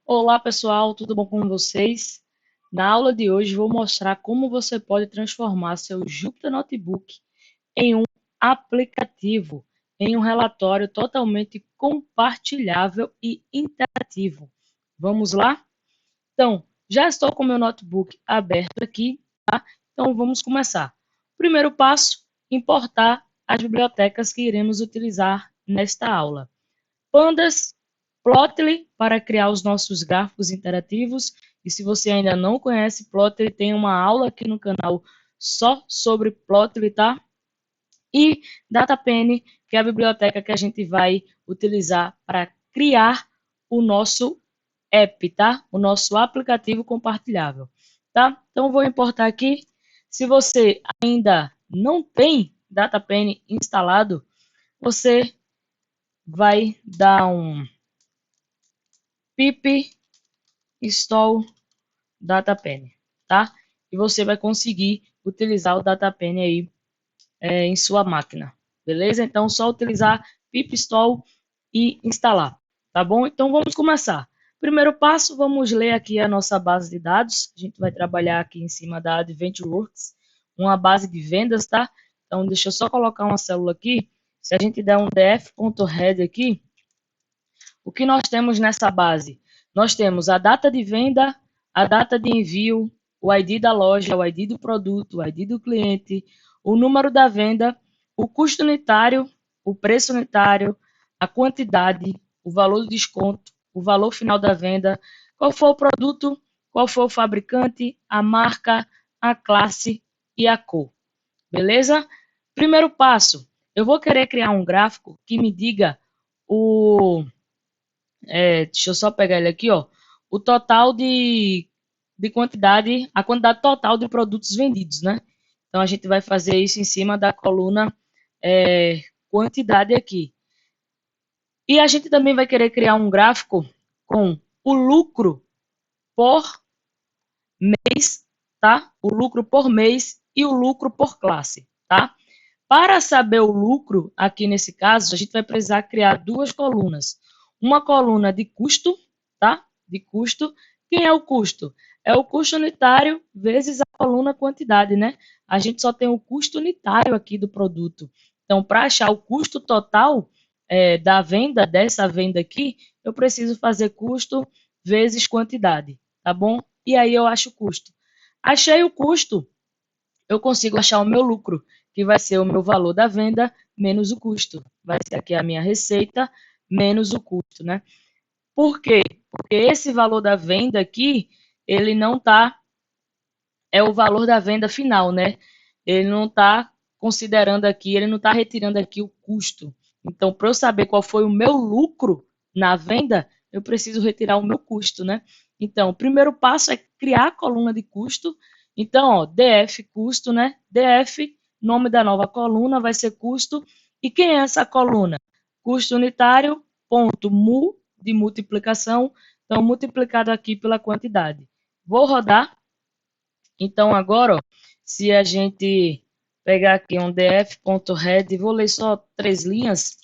Olá pessoal, tudo bom com vocês? Na aula de hoje vou mostrar como você pode transformar seu Jupyter Notebook em um aplicativo, em um relatório totalmente compartilhável e interativo. Vamos lá? Então, já estou com meu notebook aberto aqui, tá? Então vamos começar. Primeiro passo, importar as bibliotecas que iremos utilizar nesta aula. Pandas, Plotly para criar os nossos gráficos interativos. E se você ainda não conhece Plotly, tem uma aula aqui no canal só sobre Plotly, tá? E DataPen, que é a biblioteca que a gente vai utilizar para criar o nosso app, tá? O nosso aplicativo compartilhável, tá? Então vou importar aqui. Se você ainda não tem DataPen instalado, você vai dar um pip install DataPen, tá? E você vai conseguir utilizar o DataPen aí em sua máquina, beleza? Então, só utilizar pip install e instalar, tá bom? Então, vamos começar. Primeiro passo, vamos ler aqui a nossa base de dados. A gente vai trabalhar aqui em cima da AdventureWorks, uma base de vendas, tá? Então, deixa eu só colocar uma célula aqui. Se a gente der um df.head aqui, o que nós temos nessa base? Nós temos a data de venda, a data de envio, o ID da loja, o ID do produto, o ID do cliente, o número da venda, o custo unitário, o preço unitário, a quantidade, o valor do desconto, o valor final da venda, qual foi o produto, qual foi o fabricante, a marca, a classe e a cor. Beleza? Primeiro passo, eu vou querer criar um gráfico que me diga deixa eu só pegar ele aqui, ó. O total de quantidade, a quantidade total de produtos vendidos, né? Então a gente vai fazer isso em cima da coluna quantidade aqui. E a gente também vai querer criar um gráfico com o lucro por mês, tá? O lucro por mês e o lucro por classe, tá? Para saber o lucro, aqui nesse caso, a gente vai precisar criar duas colunas. Uma coluna de custo, tá? De custo. Quem é o custo? É o custo unitário vezes a coluna quantidade, né? A gente só tem o custo unitário aqui do produto. Então, para achar o custo total da venda, dessa venda aqui, eu preciso fazer custo vezes quantidade, tá bom? E aí eu acho o custo. Achei o custo, eu consigo achar o meu lucro, que vai ser o meu valor da venda menos o custo. Vai ser aqui a minha receita menos o custo, né? Por quê? Porque esse valor da venda aqui, ele não está, é o valor da venda final, né? Ele não está considerando aqui, ele não está retirando aqui o custo. Então, para eu saber qual foi o meu lucro na venda, eu preciso retirar o meu custo, né? Então, o primeiro passo é criar a coluna de custo. Então, ó, DF custo, né? DF, nome da nova coluna, vai ser custo. E quem é essa coluna? Custo unitário, ponto mu, de multiplicação. Então, multiplicado aqui pela quantidade. Vou rodar. Então, agora, ó, se a gente pegar aqui um df.head, vou ler só 3 linhas,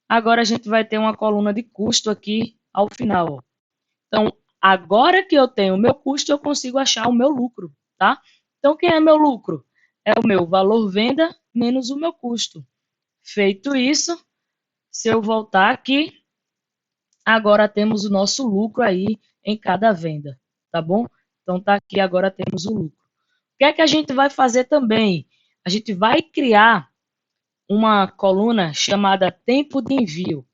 agora a gente vai ter uma coluna de custo aqui ao final. Ó. Então, agora que eu tenho o meu custo, eu consigo achar o meu lucro, tá? Então, quem é meu lucro? É o meu valor venda menos o meu custo. Feito isso, se eu voltar aqui, agora temos o nosso lucro aí em cada venda, tá bom? Então, tá aqui, agora temos o lucro. O que é que a gente vai fazer também? A gente vai criar uma coluna chamada tempo de envio,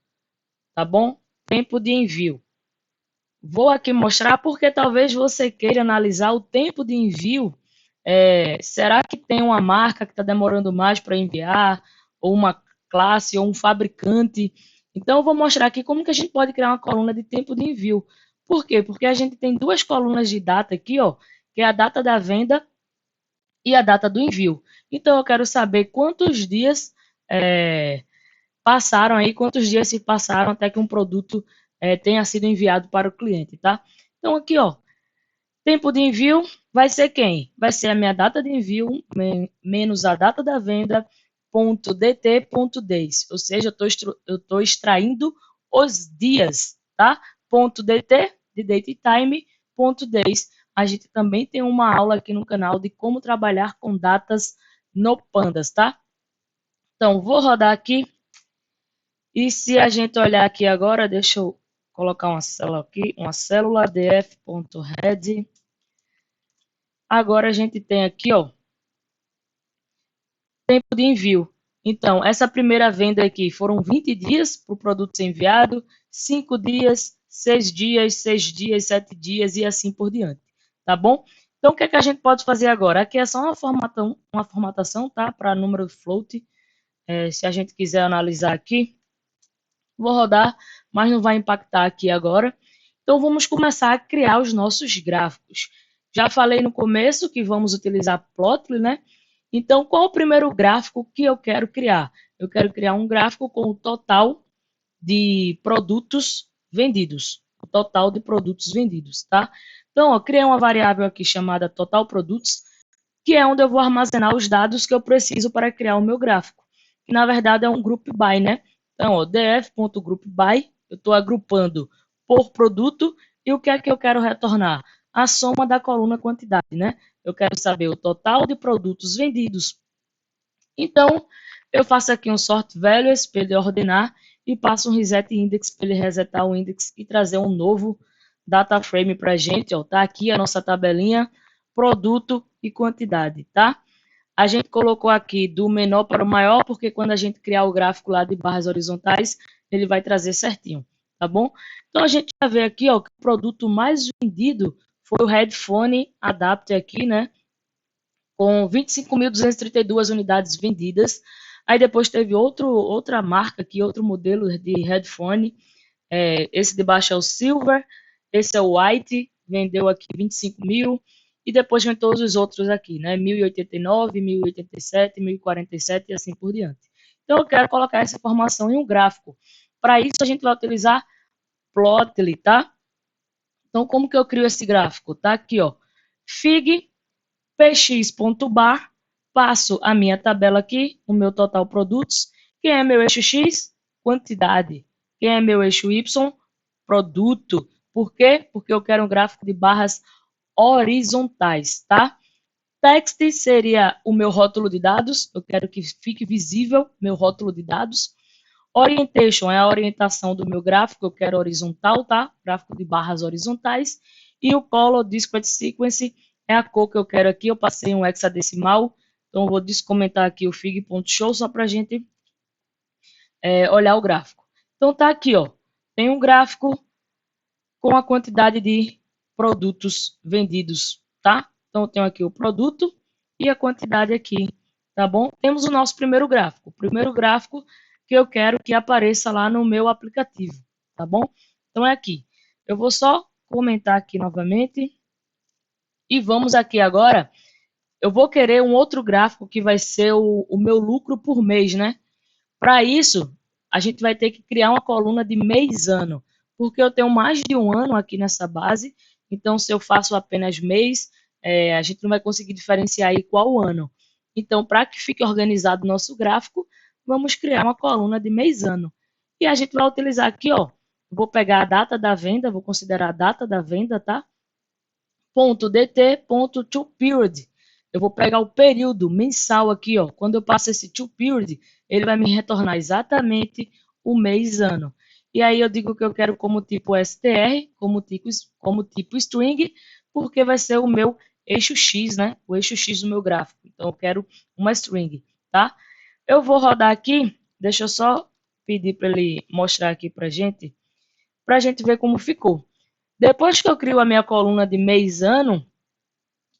tá bom? Tempo de envio. Vou aqui mostrar porque talvez você queira analisar o tempo de envio. Será que tem uma marca que está demorando mais para enviar, ou uma classe, ou um fabricante? Então, eu vou mostrar aqui como que a gente pode criar uma coluna de tempo de envio. Por quê? Porque a gente tem duas colunas de data aqui, ó, que é a data da venda e a data do envio. Então, eu quero saber quantos dias passaram aí, quantos dias se passaram até que um produto tenha sido enviado para o cliente, tá? Então, aqui, ó, tempo de envio vai ser quem? Vai ser a minha data de envio menos a data da venda, ponto dt, ponto days. Ou seja, eu estou extraindo os dias, tá? Ponto dt de datetime.days. A gente também tem uma aula aqui no canal de como trabalhar com datas no Pandas, tá? Então, vou rodar aqui. E se a gente olhar aqui agora, deixa eu colocar uma célula aqui, uma célula df.head. Agora a gente tem aqui, ó, tempo de envio. Então, essa primeira venda aqui foram 20 dias para o produto ser enviado, 5 dias, 6 dias, 6 dias, 7 dias e assim por diante, tá bom? Então, o que é que a gente pode fazer agora? Aqui é só uma formatação, tá? Para número float. Se a gente quiser analisar aqui, vou rodar, mas não vai impactar aqui agora. Então, vamos começar a criar os nossos gráficos. Já falei no começo que vamos utilizar Plotly, né? Então, qual o primeiro gráfico que eu quero criar? Eu quero criar um gráfico com o total de produtos vendidos. O total de produtos vendidos, tá? Então, eu criei uma variável aqui chamada total produtos, que é onde eu vou armazenar os dados que eu preciso para criar o meu gráfico. Que, na verdade, é um group by, né? Então, ó, df.groupby, eu estou agrupando por produto, e o que é que eu quero retornar? A soma da coluna quantidade, né? Eu quero saber o total de produtos vendidos. Então, eu faço aqui um sort values para ele ordenar e passo um reset index para ele resetar o index e trazer um novo data frame para a gente. Ó, tá aqui a nossa tabelinha, produto e quantidade, tá? A gente colocou aqui do menor para o maior, porque quando a gente criar o gráfico lá de barras horizontais, ele vai trazer certinho, tá bom? Então, a gente já vê aqui, ó, que o produto mais vendido foi o headphone adapter aqui, né? Com 25.232 unidades vendidas. Aí depois teve outra marca aqui, outro modelo de headphone. Esse de baixo é o Silver, esse é o White, vendeu aqui 25 mil. E depois vem todos os outros aqui, né? 1089, 1087, 1047 e assim por diante. Então eu quero colocar essa informação em um gráfico. Para isso a gente vai utilizar Plotly, tá? Então como que eu crio esse gráfico? Tá aqui, ó. Fig px.bar, passo a minha tabela aqui, o meu total produtos. Quem é meu eixo X? Quantidade. Quem é meu eixo Y? Produto. Por quê? Porque eu quero um gráfico de barras horizontais, tá? Text seria o meu rótulo de dados, eu quero que fique visível meu rótulo de dados. Orientation é a orientação do meu gráfico, eu quero horizontal, tá? Gráfico de barras horizontais. E o Color Discrete Sequence é a cor que eu quero aqui, eu passei um hexadecimal, então eu vou descomentar aqui o fig.show só para a gente olhar o gráfico. Então tá aqui, ó, tem um gráfico com a quantidade de produtos vendidos, tá? Então eu tenho aqui o produto e a quantidade aqui, tá bom? Temos o nosso primeiro gráfico. O primeiro gráfico que eu quero que apareça lá no meu aplicativo, tá bom? Então é aqui. Eu vou só comentar aqui novamente. E vamos aqui agora. Eu vou querer um outro gráfico que vai ser o meu lucro por mês, né? Para isso, a gente vai ter que criar uma coluna de mês-ano, porque eu tenho mais de um ano aqui nessa base, então se eu faço apenas mês, a gente não vai conseguir diferenciar aí qual ano. Então, para que fique organizado o nosso gráfico, vamos criar uma coluna de mês-ano. E a gente vai utilizar aqui, ó, vou pegar a data da venda, vou considerar a data da venda, tá? .dt.toPeriod. Eu vou pegar o período mensal aqui, ó. Quando eu passo esse toPeriod, ele vai me retornar exatamente o mês-ano. E aí eu digo que eu quero como tipo str, como tipo string, porque vai ser o meu eixo X, né? O eixo X do meu gráfico. Então eu quero uma string, tá? Eu vou rodar aqui, deixa eu só pedir para ele mostrar aqui para a gente ver como ficou. Depois que eu crio a minha coluna de mês-ano,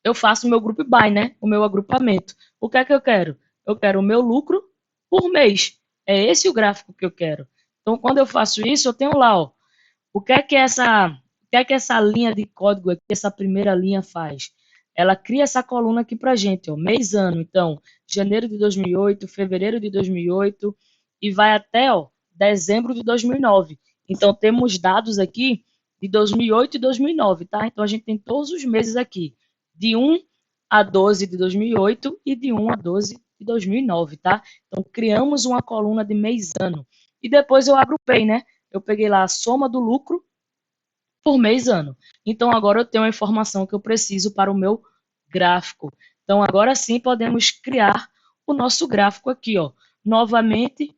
eu faço o meu group by, né? O meu agrupamento. O que é que eu quero? Eu quero o meu lucro por mês. É esse o gráfico que eu quero. Então, quando eu faço isso, eu tenho lá, ó, o que é que essa linha de código aqui, essa primeira linha faz? Ela cria essa coluna aqui pra gente, ó, mês-ano. Então, janeiro de 2008, fevereiro de 2008 e vai até, ó, dezembro de 2009. Então, temos dados aqui de 2008 e 2009, tá? Então, a gente tem todos os meses aqui, de 1 a 12 de 2008 e de 1 a 12 de 2009, tá? Então, criamos uma coluna de mês-ano. E depois eu agrupei, né? Eu peguei lá a soma do lucro por mês, ano. Então, agora eu tenho a informação que eu preciso para o meu gráfico. Então, agora sim podemos criar o nosso gráfico aqui, ó. Novamente,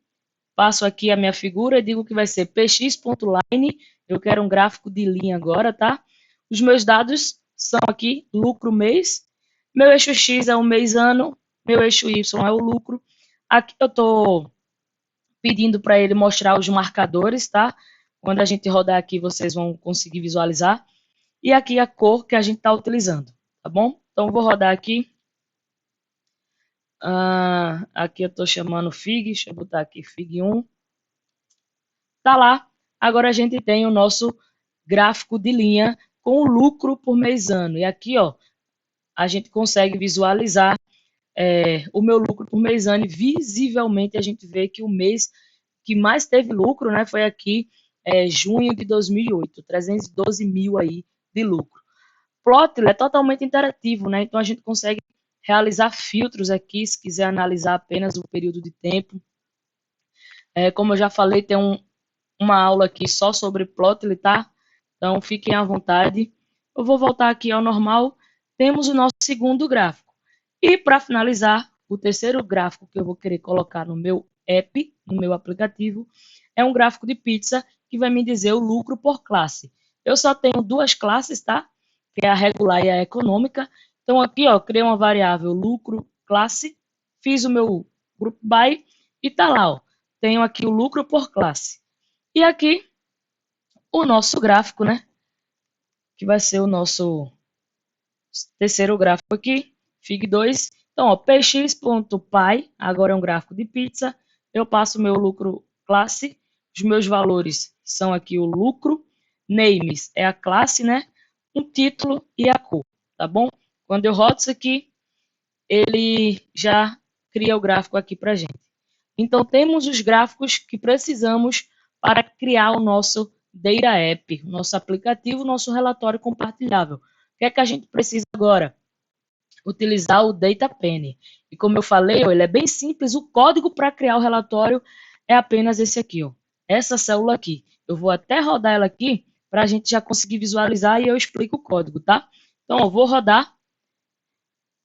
passo aqui a minha figura e digo que vai ser px.line. Eu quero um gráfico de linha agora, tá? Os meus dados são aqui lucro mês. Meu eixo X é o mês ano. Meu eixo Y é o lucro. Aqui eu estou pedindo para ele mostrar os marcadores, tá? Quando a gente rodar aqui, vocês vão conseguir visualizar. E aqui a cor que a gente está utilizando, tá bom? Então, vou rodar aqui. Aqui eu estou chamando FIG, deixa eu botar aqui FIG 1. Tá lá. Agora a gente tem o nosso gráfico de linha com o lucro por mês ano. E aqui, ó, a gente consegue visualizar o meu lucro por mês ano. E visivelmente a gente vê que o mês que mais teve lucro, né, foi aqui, junho de 2008, 312 mil aí de lucro. Plotly é totalmente interativo, né? Então a gente consegue realizar filtros aqui, se quiser analisar apenas o período de tempo. Como eu já falei, tem uma aula aqui só sobre Plotly, tá? Então fiquem à vontade. Eu vou voltar aqui ao normal. Temos o nosso segundo gráfico. E para finalizar, o terceiro gráfico que eu vou querer colocar no meu app, no meu aplicativo, é um gráfico de pizza que vai me dizer o lucro por classe. Eu só tenho duas classes, tá? Que é a regular e a econômica. Então aqui, ó, criei uma variável lucro classe, fiz o meu group by e tá lá, ó. Tenho aqui o lucro por classe. E aqui o nosso gráfico, né? Que vai ser o nosso terceiro gráfico aqui, FIG2. Então, ó, px.py, agora é um gráfico de pizza. Eu passo o meu lucro classe. Os meus valores são aqui o lucro. Names é a classe, né? Um título e a cor, tá bom? Quando eu rodo isso aqui, ele já cria o gráfico aqui para gente. Então, temos os gráficos que precisamos para criar o nosso Data App, nosso aplicativo, nosso relatório compartilhável. O que é que a gente precisa agora? Utilizar o Data Pen. E como eu falei, ó, ele é bem simples, o código para criar o relatório é apenas esse aqui, ó, essa célula aqui. Eu vou até rodar ela aqui para a gente já conseguir visualizar e eu explico o código, tá? Então, eu vou rodar.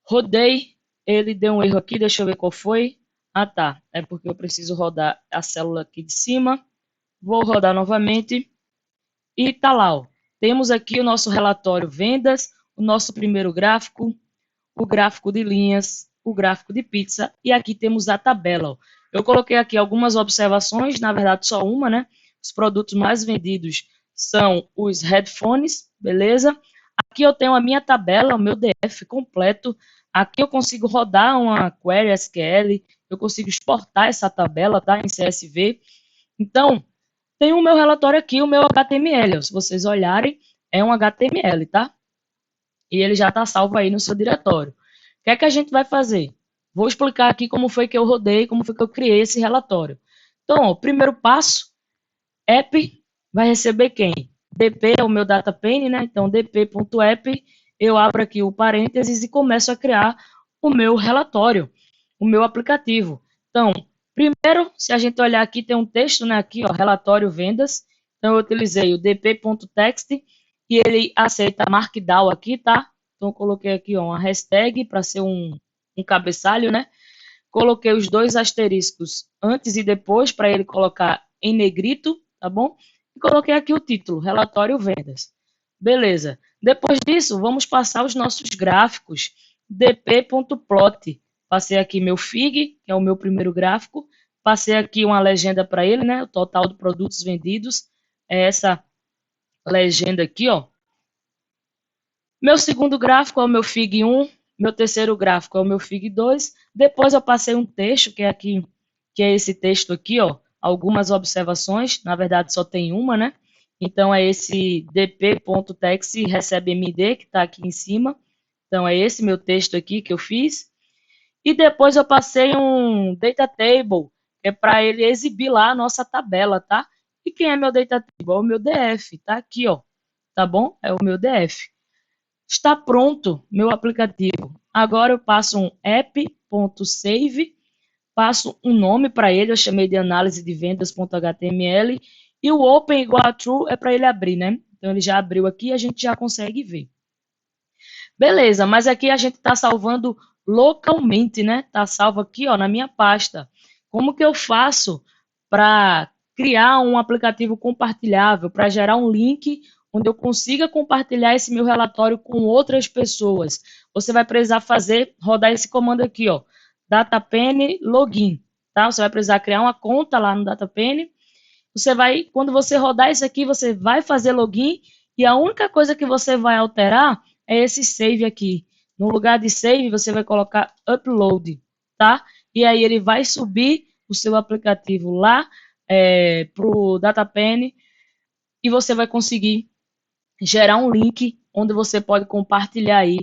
Rodei, ele deu um erro aqui, deixa eu ver qual foi. Ah, tá. É porque eu preciso rodar a célula aqui de cima. Vou rodar novamente. E tá lá, ó. Temos aqui o nosso relatório vendas, o nosso primeiro gráfico, o gráfico de linhas, o gráfico de pizza. E aqui temos a tabela, ó. Eu coloquei aqui algumas observações, na verdade só uma, né? Os produtos mais vendidos são os headphones, beleza? Aqui eu tenho a minha tabela, o meu DF completo. Aqui eu consigo rodar uma query SQL, eu consigo exportar essa tabela, tá? Em CSV. Então, tem o meu relatório aqui, o meu HTML. Se vocês olharem, é um HTML, tá? E ele já está salvo aí no seu diretório. O que é que a gente vai fazer? Vou explicar aqui como foi que eu rodei, como foi que eu criei esse relatório. Então, ó, primeiro passo, app vai receber quem? DP é o meu data pane, né? Então, dp.app, eu abro aqui o parênteses e começo a criar o meu relatório, o meu aplicativo. Então, primeiro, se a gente olhar aqui, tem um texto, né? Aqui, ó, relatório vendas. Então, eu utilizei o dp.text e ele aceita Markdown aqui, tá? Então, eu coloquei aqui, ó, uma hashtag para ser um cabeçalho, né? Coloquei os dois asteriscos antes e depois para ele colocar em negrito, tá bom? E coloquei aqui o título, relatório vendas. Beleza. Depois disso, vamos passar os nossos gráficos. dp.plot. Passei aqui meu FIG, que é o meu primeiro gráfico. Passei aqui uma legenda para ele, né? O total de produtos vendidos. É essa legenda aqui, ó. Meu segundo gráfico é o meu FIG 1, meu terceiro gráfico é o meu FIG 2. Depois eu passei um texto, que é aqui, que é esse texto aqui, ó, algumas observações, na verdade só tem uma, né? Então é esse dp.text recebe md, que está aqui em cima. Então é esse meu texto aqui que eu fiz. E depois eu passei um data table, que é para ele exibir lá a nossa tabela, tá? E quem é meu data table? É o meu DF, tá aqui, ó. Tá bom? É o meu DF. Está pronto meu aplicativo. Agora eu passo um app.save, passo um nome para ele, eu chamei de análise de vendas.html, e o open igual a true é para ele abrir, né? Então, ele já abriu aqui e a gente já consegue ver. Beleza, mas aqui a gente está salvando localmente, né? Está salvo aqui, ó, na minha pasta. Como que eu faço para criar um aplicativo compartilhável, para gerar um link onde eu consiga compartilhar esse meu relatório com outras pessoas? Você vai precisar rodar esse comando aqui, ó, DataPen login, tá? Você vai precisar criar uma conta lá no DataPen. Quando você rodar isso aqui, você vai fazer login e a única coisa que você vai alterar é esse save aqui. No lugar de save, você vai colocar upload, tá? E aí ele vai subir o seu aplicativo lá para o DataPen e você vai conseguir gerar um link onde você pode compartilhar aí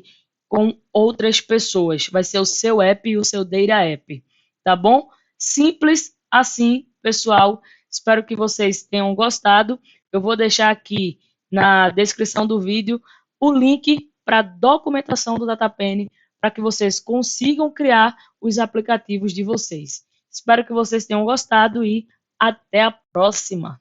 com outras pessoas. Vai ser o seu app e o seu Data App, tá bom? Simples assim, pessoal. Espero que vocês tenham gostado. Eu vou deixar aqui na descrição do vídeo o link para a documentação do DataPen para que vocês consigam criar os aplicativos de vocês. Espero que vocês tenham gostado e até a próxima!